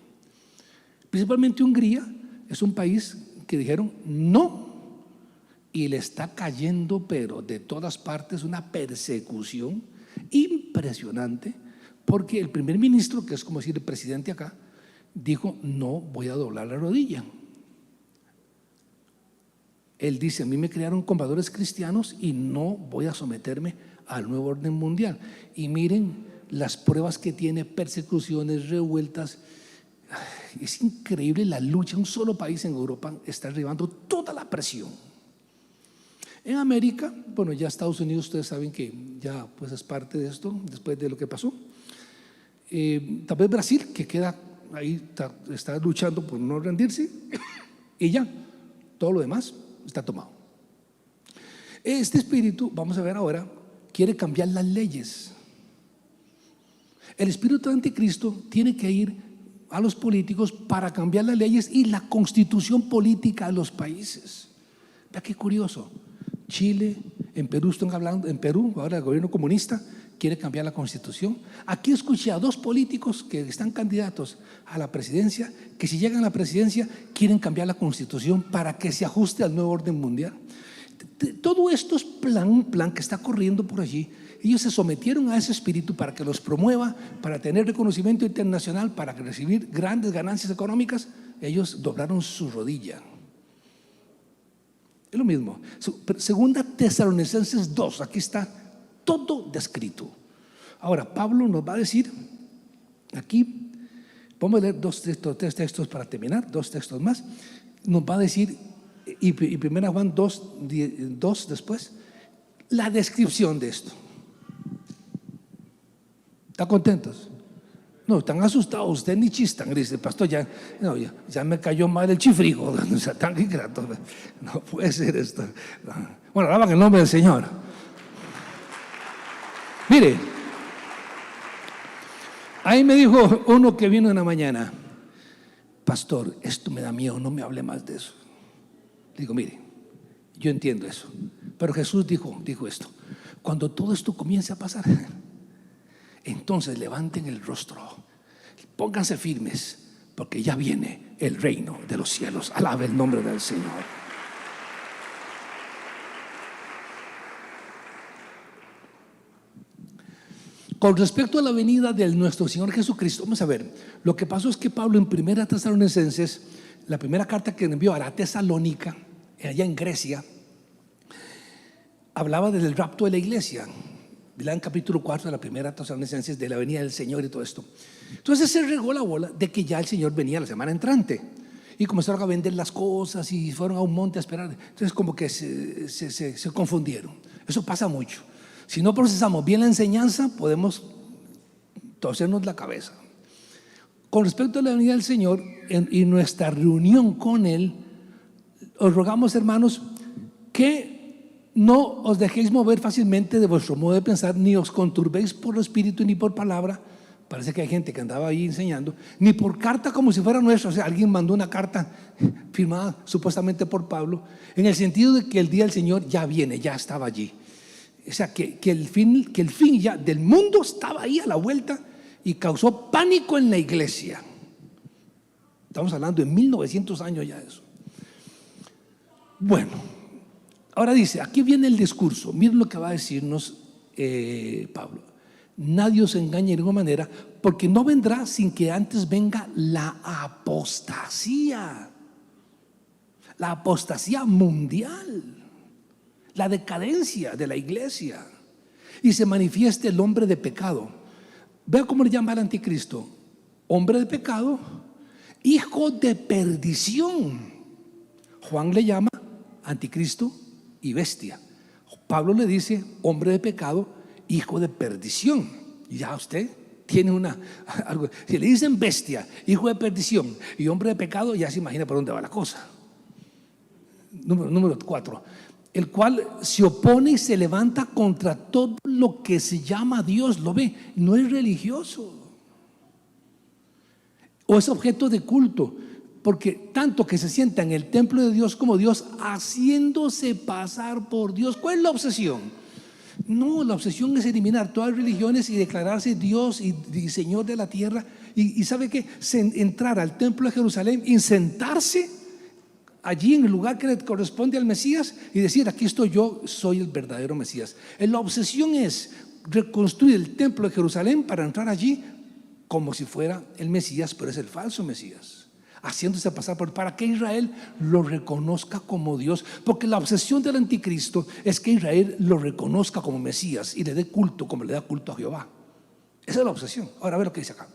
Principalmente Hungría es un país que dijeron no, y le está cayendo, pero de todas partes, una persecución impresionante, porque el primer ministro, que es como decir el presidente acá, dijo: no voy a doblar la rodilla. Él dice: a mí me crearon con valores cristianos y no voy a someterme al nuevo orden mundial. Y miren las pruebas que tiene, persecuciones, revueltas. Es increíble la lucha. Un solo país en Europa está arribando toda la presión. En América, bueno, ya Estados Unidos, ustedes saben que ya pues es parte de esto después de lo que pasó. Tal vez Brasil, que queda ahí, está luchando por no rendirse. y ya, todo lo demás está tomado. Este espíritu, vamos a ver ahora, quiere cambiar las leyes. El espíritu de anticristo tiene que ir a los políticos para cambiar las leyes y la constitución política de los países. Vea qué curioso. Chile, en Perú están hablando, en Perú, ahora el gobierno comunista quiere cambiar la constitución. Aquí escuché a 2 políticos que están candidatos a la presidencia, que si llegan a la presidencia quieren cambiar la constitución para que se ajuste al nuevo orden mundial. Todo esto es un plan que está corriendo por allí. Ellos se sometieron a ese espíritu para que los promueva, para tener reconocimiento internacional, para recibir grandes ganancias económicas. Ellos doblaron su rodilla. Es lo mismo. Segunda Tesalonicenses 2, aquí está todo descrito. Ahora Pablo nos va a decir aquí, vamos a leer 3 textos para terminar, 2 textos más. Nos va a decir, y 1 Juan 2 después, la descripción de esto. ¿Están contentos? No, están asustados, ustedes ni chistan. Dice, pastor, ya me cayó mal el chifrijo. O sea, tan ingrato. No puede ser esto. Bueno, alaban el nombre del Señor. Mire, ahí me dijo uno que vino en la mañana: pastor, esto me da miedo, no me hable más de eso. Digo, mire, yo entiendo eso, pero Jesús dijo esto: cuando todo esto comience a pasar, entonces levanten el rostro, pónganse firmes, porque ya viene el reino de los cielos. Alabe el nombre del Señor. Con respecto a la venida de nuestro Señor Jesucristo, vamos a ver, lo que pasó es que Pablo en 1 Tesalonicenses, la primera carta que envió a la Tesalónica, allá en Grecia, hablaba del rapto de la iglesia. En capítulo 4 de la 1 Tesalonicenses, de la venida del Señor y todo esto. Entonces se regó la bola de que ya el Señor venía la semana entrante, y comenzaron a vender las cosas y fueron a un monte a esperar. Entonces como que se confundieron. Eso pasa mucho. Si no procesamos bien la enseñanza, podemos torcernos la cabeza. Con respecto a la venida del Señor y nuestra reunión con Él, os rogamos, hermanos, que no os dejéis mover fácilmente de vuestro modo de pensar, ni os conturbéis por espíritu ni por palabra. Parece que hay gente que andaba ahí enseñando, ni por carta como si fuera nuestra. O sea, alguien mandó una carta firmada supuestamente por Pablo, en el sentido de que el día del Señor ya viene, ya estaba allí. O sea, que el fin ya del mundo estaba ahí a la vuelta, y causó pánico en la iglesia. Estamos hablando de 1900 años ya de eso. Bueno, ahora dice, aquí viene el discurso. Miren lo que va a decirnos Pablo: nadie os engañe de ninguna manera, porque no vendrá sin que antes venga la apostasía mundial, la decadencia de la iglesia, y se manifieste el hombre de pecado. Vea cómo le llama al anticristo: hombre de pecado, hijo de perdición. Juan le llama anticristo y bestia. Pablo le dice hombre de pecado, hijo de perdición. Y ya usted tiene algo. Si le dicen bestia, hijo de perdición y hombre de pecado, ya se imagina por dónde va la cosa. Número 4: el cual se opone y se levanta contra todo lo que se llama Dios. Lo ve, no es religioso o es objeto de culto, porque tanto que se sienta en el templo de Dios como Dios, haciéndose pasar por Dios. ¿Cuál es la obsesión? No, la obsesión es eliminar todas las religiones y declararse Dios y Señor de la tierra. Y ¿sabe qué? Entrar al templo de Jerusalén y sentarse allí en el lugar que le corresponde al Mesías y decir: aquí estoy yo, soy el verdadero Mesías. La obsesión es reconstruir el templo de Jerusalén para entrar allí como si fuera el Mesías, pero es el falso Mesías, haciéndose pasar para que Israel lo reconozca como Dios. Porque la obsesión del anticristo es que Israel lo reconozca como Mesías y le dé culto como le da culto a Jehová. Esa es la obsesión. Ahora a ver lo que dice acá.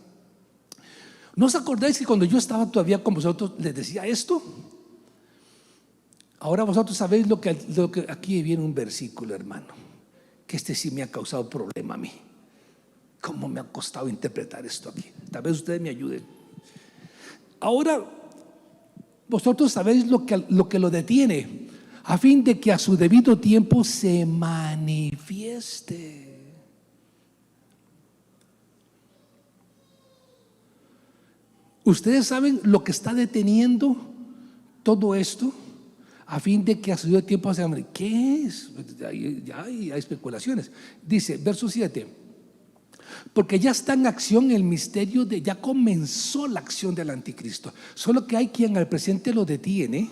¿No os acordáis que cuando yo estaba todavía con vosotros les decía esto? Ahora vosotros sabéis lo que aquí viene un versículo, hermano, que sí me ha causado problema a mí. ¿Cómo me ha costado interpretar esto aquí? Tal vez ustedes me ayuden. Ahora vosotros sabéis lo que lo detiene, a fin de que a su debido tiempo se manifieste. Ustedes saben lo que está deteniendo todo esto, a fin de que a su debido tiempo se manifieste. ¿Qué es? Ya hay especulaciones. Dice, verso 7. Porque ya está en acción el misterio ya comenzó la acción del anticristo. Solo que hay quien al presente lo detiene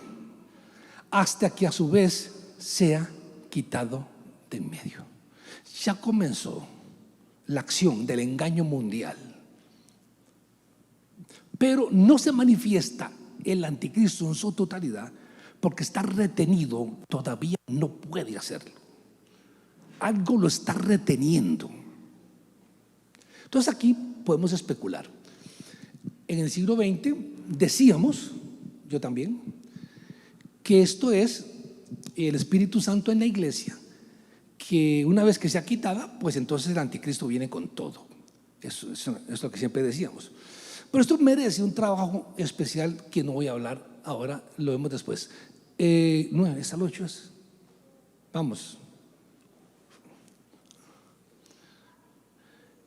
hasta que a su vez sea quitado de en medio. Ya comenzó la acción del engaño mundial, pero no se manifiesta el anticristo en su totalidad porque está retenido, todavía no puede hacerlo. Algo lo está reteniendo. Entonces aquí podemos especular. En el siglo XX decíamos, yo también, que esto es el Espíritu Santo en la iglesia, que una vez que sea quitada, pues entonces el anticristo viene con todo. Eso es lo que siempre decíamos. Pero esto merece un trabajo especial que no voy a hablar ahora, lo vemos después. 9, ¿está el 8? Vamos.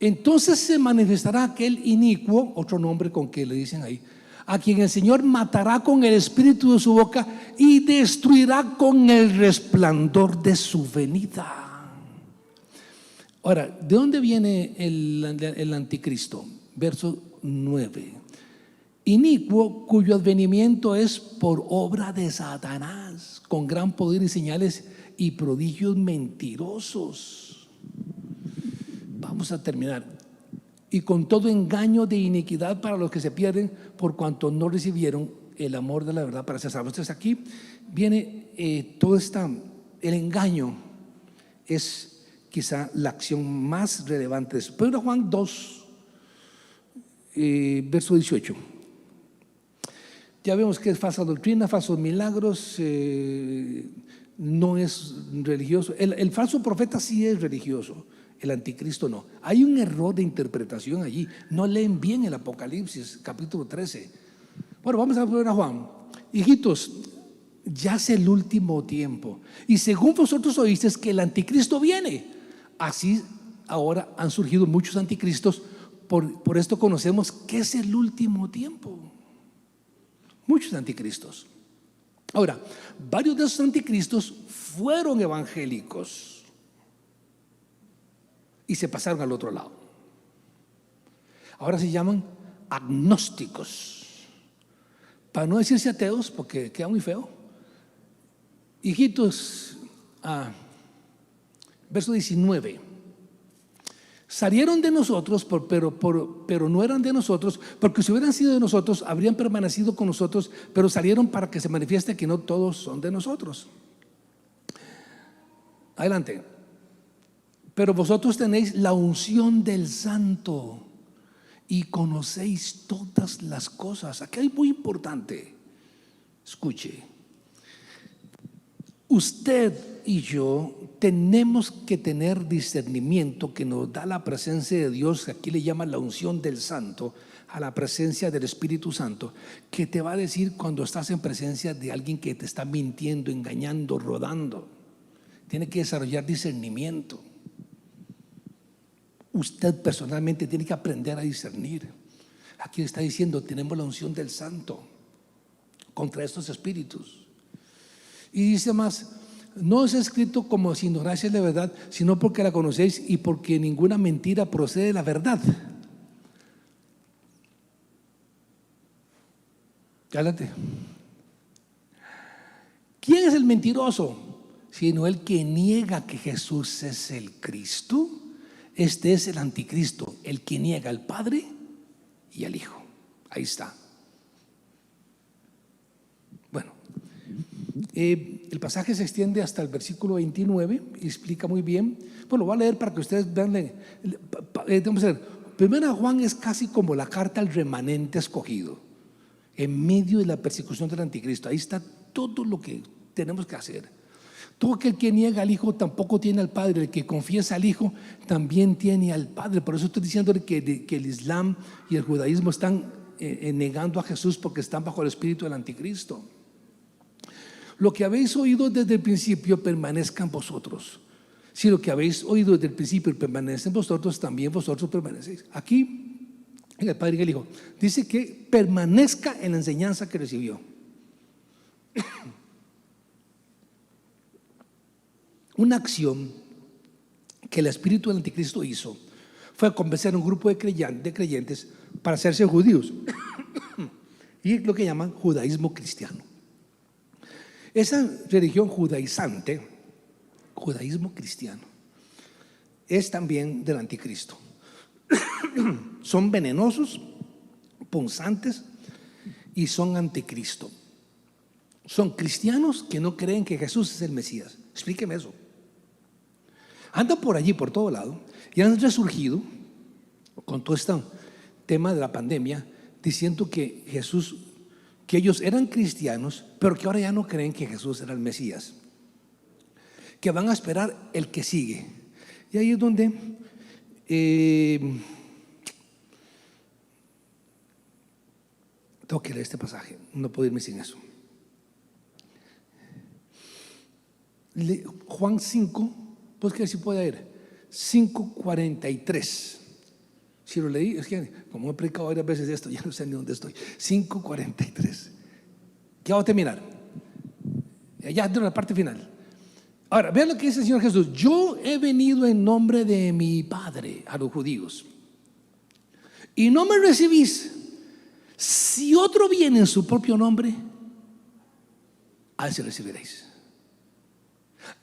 Entonces se manifestará aquel inicuo, otro nombre con que le dicen ahí, a quien el Señor matará con el espíritu de su boca y destruirá con el resplandor de su venida. Ahora, ¿de dónde viene el anticristo? Verso 9. Inicuo, cuyo advenimiento es por obra de Satanás, con gran poder y señales y prodigios mentirosos. Vamos a terminar. Y con todo engaño de iniquidad para los que se pierden, por cuanto no recibieron el amor de la verdad para ser salvos. Entonces aquí viene todo el engaño es quizá la acción más relevante de eso. Pero Juan 2, verso 18. Ya vemos que es falsa doctrina, falsos milagros, no es religioso. El falso profeta sí es religioso, el anticristo no. Hay un error de interpretación allí. No leen bien el Apocalipsis, capítulo 13. Bueno, vamos a ver a Juan. Hijitos, ya es el último tiempo. Y según vosotros oísteis que el anticristo viene, así ahora han surgido muchos anticristos. Por esto conocemos que es el último tiempo. Muchos anticristos. Ahora, varios de esos anticristos fueron evangélicos y se pasaron al otro lado. Ahora se llaman agnósticos, para no decirse ateos porque queda muy feo. Hijitos, verso 19. Salieron de nosotros, pero no eran de nosotros, porque si hubieran sido de nosotros, habrían permanecido con nosotros, pero salieron para que se manifieste que no todos son de nosotros. Adelante. Pero vosotros tenéis la unción del Santo y conocéis todas las cosas. Aquí hay muy importante. Escuche. Usted y yo tenemos que tener discernimiento que nos da la presencia de Dios, que aquí le llaman la unción del Santo, a la presencia del Espíritu Santo, que te va a decir cuando estás en presencia de alguien que te está mintiendo, engañando, rodando. Tiene que desarrollar discernimiento. Usted personalmente tiene que aprender a discernir. Aquí está diciendo, tenemos la unción del Santo contra estos espíritus. Y dice más, no os he escrito como si ignoraseis la verdad, sino porque la conocéis y porque ninguna mentira procede de la verdad. Adelante. ¿Quién es el mentiroso? Sino el que niega que Jesús es el Cristo. Este es el anticristo, el que niega al Padre y al Hijo. Ahí está. Bueno, el pasaje se extiende hasta el versículo 29 y explica muy bien. Bueno, voy a leer para que ustedes vean. Vamos a ver. Primera Juan es casi como la carta al remanente escogido en medio de la persecución del anticristo. Ahí está todo lo que tenemos que hacer. Todo aquel que niega al Hijo tampoco tiene al Padre. El que confiesa al Hijo también tiene al Padre. Por eso estoy diciendo que el Islam y el judaísmo están negando a Jesús porque están bajo el espíritu del anticristo. Lo que habéis oído desde el principio permanezca en vosotros. Si lo que habéis oído desde el principio permanece en vosotros, también vosotros permanecéis. Aquí, el Padre y el Hijo, dice que permanezca en la enseñanza que recibió. Una acción que el espíritu del anticristo hizo fue convencer a un grupo de creyentes para hacerse judíos y lo que llaman judaísmo cristiano. Esa religión judaizante, judaísmo cristiano, es también del anticristo. Son venenosos, punzantes y son anticristo. Son cristianos que no creen que Jesús es el Mesías. Explíqueme eso. Andan por allí, por todo lado, y han resurgido con todo este tema de la pandemia, diciendo que Jesús, que ellos eran cristianos, pero que ahora ya no creen que Jesús era el Mesías, que van a esperar el que sigue. Y ahí es donde tengo que leer este pasaje, no puedo irme sin eso. Juan 5, pues que si puede ir 5:43. Si lo leí, es que como he predicado varias veces esto, ya no sé ni dónde estoy. 5:43. ¿Qué vamos a terminar? Ya de la parte final. Ahora, vean lo que dice el Señor Jesús. Yo he venido en nombre de mi Padre a los judíos y no me recibís. Si otro viene en su propio nombre, a ese recibiréis.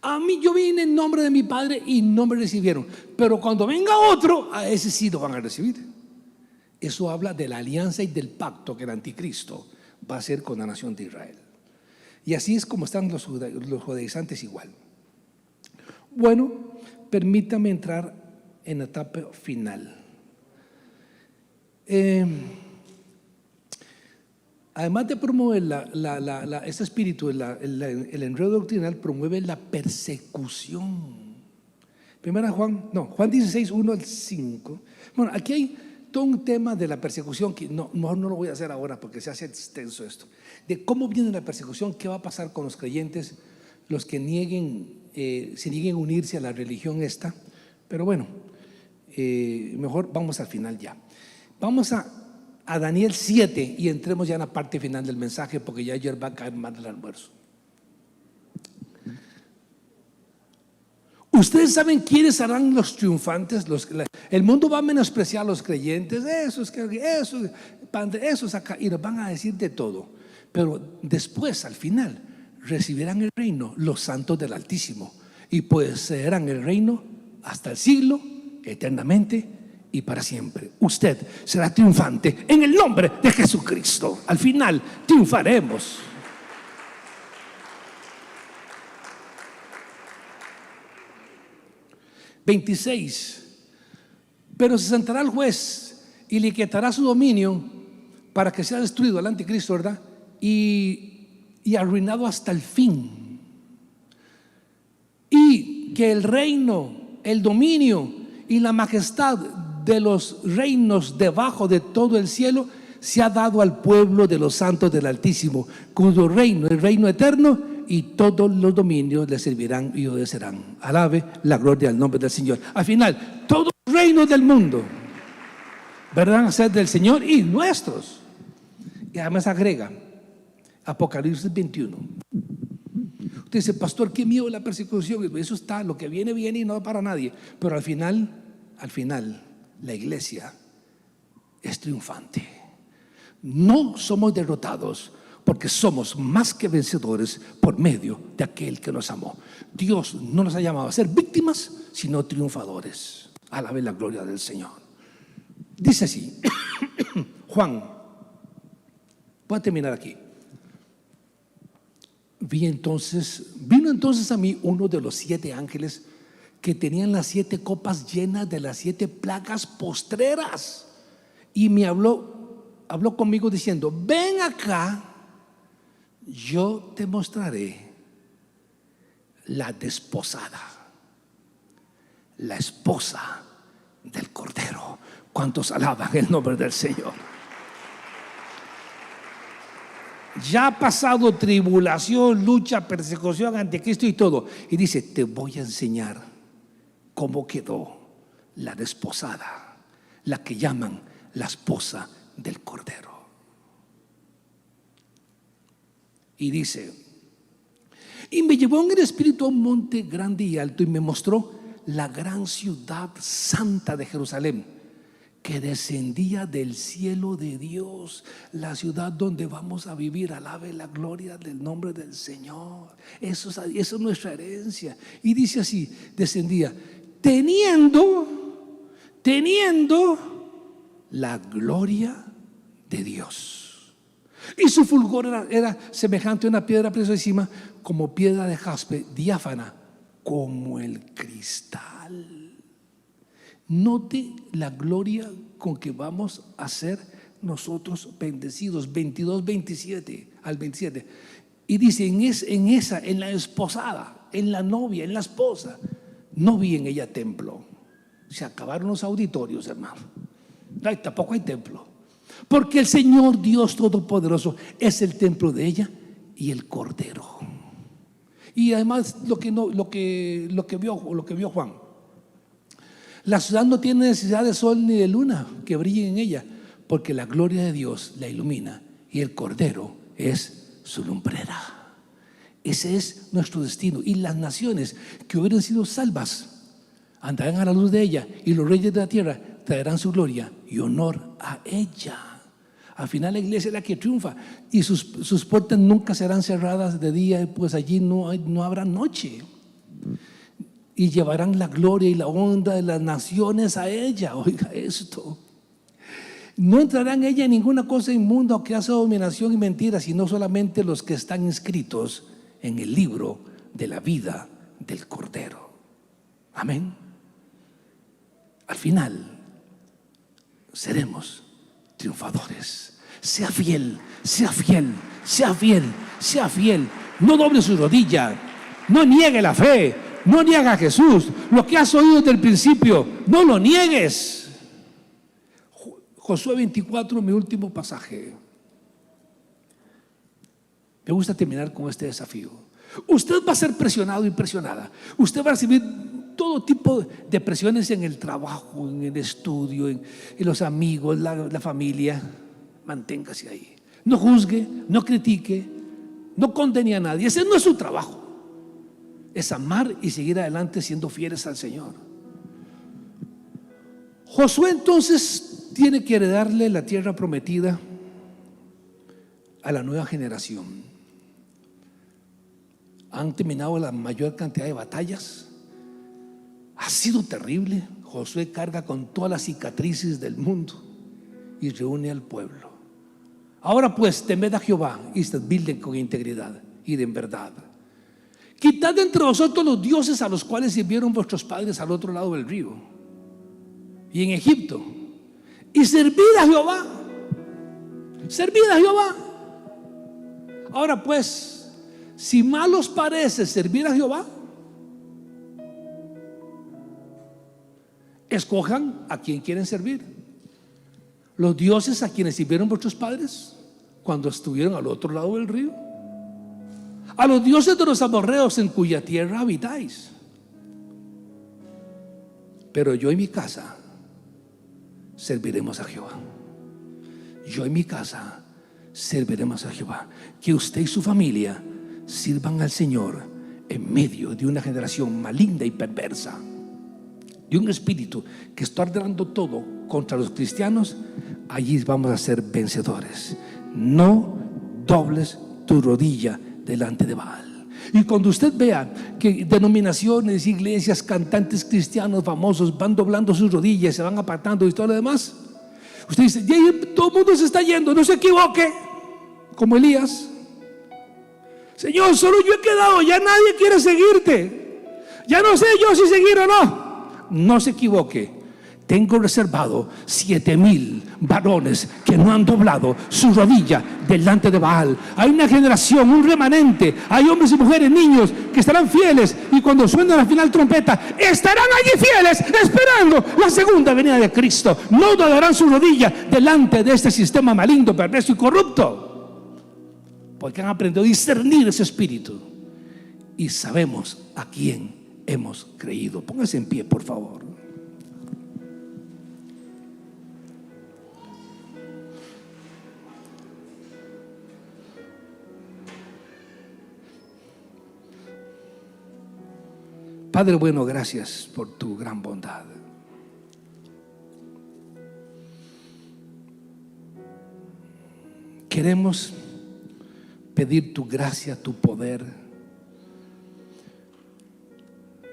A mí yo vine en nombre de mi Padre y no me recibieron, pero cuando venga otro, a ese sí lo van a recibir. Eso habla de la alianza y del pacto que el anticristo va a hacer con la nación de Israel. Y así es como están los judaizantes igual. Bueno, permítame entrar en la etapa final. Además de promover este espíritu, el enredo doctrinal promueve la persecución. Juan 16, 1 al 5. Bueno, aquí hay todo un tema de la persecución que no lo voy a hacer ahora porque se hace extenso esto. De cómo viene la persecución, qué va a pasar con los creyentes, los que se nieguen a unirse a la religión esta. Pero bueno, mejor vamos al final ya. Vamos a Daniel 7 y entremos ya en la parte final del mensaje porque ya ayer va a caer más del almuerzo. Ustedes saben quiénes serán los triunfantes. El mundo va a menospreciar a los creyentes, esos acá, y nos van a decir de todo. Pero después, al final, recibirán el reino los santos del Altísimo y poseerán el reino hasta el siglo, eternamente y para siempre. Usted será triunfante en el nombre de Jesucristo. Al final triunfaremos. (26) Pero se sentará el juez y le quitará su dominio para que sea destruido el anticristo, ¿verdad? Y arruinado hasta el fin. Y que el reino, el dominio y la majestad de los reinos debajo de todo el cielo se ha dado al pueblo de los santos del Altísimo, cuyo reino, el reino eterno, y todos los dominios le servirán y obedecerán. Alabe la gloria al nombre del Señor. Al final, todos los reinos del mundo vendrán a ser del Señor y nuestros. Y además agrega Apocalipsis 21. Usted dice, pastor, qué miedo la persecución. Eso está, lo que viene y no para nadie. Pero al final, la iglesia es triunfante. No somos derrotados, porque somos más que vencedores por medio de aquel que nos amó. Dios no nos ha llamado a ser víctimas, sino triunfadores. Alabe la gloria del Señor. Dice así, Juan, voy a terminar aquí. Vino entonces a mí uno de los 7 ángeles que tenían las 7 copas llenas de las 7 plagas postreras, y me habló conmigo diciendo, ven acá, yo te mostraré la desposada, la esposa del Cordero. ¿Cuántos alaban el nombre del Señor? ya ha pasado tribulación, lucha, persecución, anticristo y todo. Y dice, te voy a enseñar cómo quedó la desposada, la que llaman la esposa del Cordero. Y dice, y me llevó en el espíritu a un monte grande y alto y me mostró la gran ciudad santa de Jerusalén, que descendía del cielo de Dios, la ciudad donde vamos a vivir. Alabe la gloria del nombre del Señor. Eso es nuestra herencia. Y dice así, descendía teniendo la gloria de Dios. Y su fulgor era semejante a una piedra preciosísima, como piedra de jaspe, diáfana como el cristal. Note la gloria con que vamos a ser nosotros bendecidos. 22, 27 al 27. Y dice, en la esposada, en la novia, en la esposa, no vi en ella templo. Se acabaron los auditorios, hermano. Tampoco hay templo. Porque el Señor Dios Todopoderoso es el templo de ella y el Cordero. Y además lo que vio Juan. La ciudad no tiene necesidad de sol ni de luna que brillen en ella, porque la gloria de Dios la ilumina y el Cordero es su lumbrera. Ese es nuestro destino. Y las naciones que hubieran sido salvas andarán a la luz de ella, y los reyes de la tierra traerán su gloria y honor a ella. Al final la iglesia es la que triunfa, y sus puertas nunca serán cerradas de día, pues allí no habrá noche. Y llevarán la gloria y la honra de las naciones a ella. Oiga esto. No entrará en ella ninguna cosa inmunda o que hace dominación y mentira, sino solamente los que están inscritos en el libro de la vida del Cordero. Amén. Al final seremos triunfadores. Sea fiel, sea fiel, sea fiel, sea fiel. No doble su rodilla, no niegue la fe, no niegue a Jesús. Lo que has oído desde el principio, no lo niegues. Josué 24, mi último pasaje. Me gusta terminar con este desafío. Usted va a ser presionado y presionada. Usted va a recibir todo tipo de presiones en el trabajo, en el estudio, en los amigos, la familia. Manténgase ahí. No juzgue, no critique, no condene a nadie. Ese no es su trabajo. Es amar y seguir adelante siendo fieles al Señor. Josué entonces tiene que heredarle la tierra prometida a la nueva generación. Han terminado la mayor cantidad de batallas. Ha sido terrible. Josué carga con todas las cicatrices del mundo y reúne al pueblo. Ahora pues, temed a Jehová y servidle con integridad y en verdad. Quitad de entre vosotros los dioses a los cuales sirvieron vuestros padres al otro lado del río y en Egipto, y servid a Jehová. Servid a Jehová. Ahora pues, si mal os parece servir a Jehová, escojan a quien quieren servir. Los dioses a quienes sirvieron vuestros padres cuando estuvieron al otro lado del río, a los dioses de los amorreos en cuya tierra habitáis. Pero yo y mi casa serviremos a Jehová. Yo y mi casa serviremos a Jehová. Que usted y su familia sirvan al Señor en medio de una generación maligna y perversa, de un espíritu que está ordenando todo contra los cristianos. Allí vamos a ser vencedores. No dobles tu rodilla delante de Baal. Y cuando usted vea que denominaciones, iglesias, cantantes cristianos famosos van doblando sus rodillas, se van apartando y todo lo demás, usted dice: todo el mundo se está yendo, no se equivoque. Como Elías: Señor, solo yo he quedado, ya nadie quiere seguirte, ya no sé yo si seguir o no. No se equivoque. Tengo reservado 7,000 varones que no han doblado su rodilla delante de Baal. Hay una generación, un remanente. Hay hombres y mujeres, niños que estarán fieles, y cuando suene la final trompeta estarán allí fieles esperando la segunda venida de Cristo. No doblarán su rodilla delante de este sistema maligno, perverso y corrupto. porque han aprendido a discernir ese espíritu y sabemos a quién hemos creído. Póngase en pie, por favor. Padre bueno, gracias por tu gran bondad. Queremos pedir tu gracia, tu poder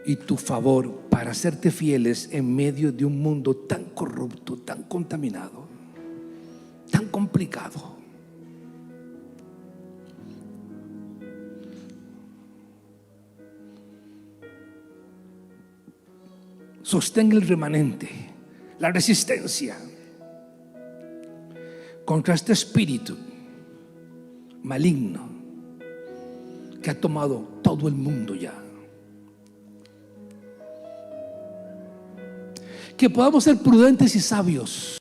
y tu favor para serte fieles en medio de un mundo tan corrupto, tan contaminado, tan complicado. Sostén el remanente, la resistencia contra este espíritu maligno que ha tomado todo el mundo ya. Que podamos ser prudentes y sabios.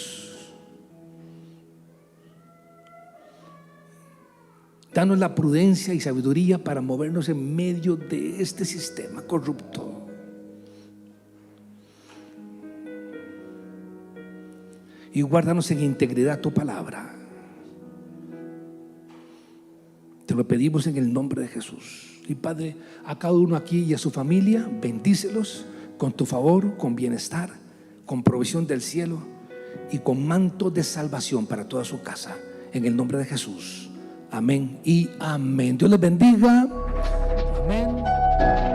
Danos la prudencia y sabiduría para movernos en medio de este sistema corrupto. Y guárdanos en integridad tu palabra. Te lo pedimos en el nombre de Jesús. Y Padre, a cada uno aquí y a su familia, bendícelos con tu favor, con bienestar, con provisión del cielo y con manto de salvación para toda su casa. En el nombre de Jesús. Amén y amén. Dios les bendiga. Amén.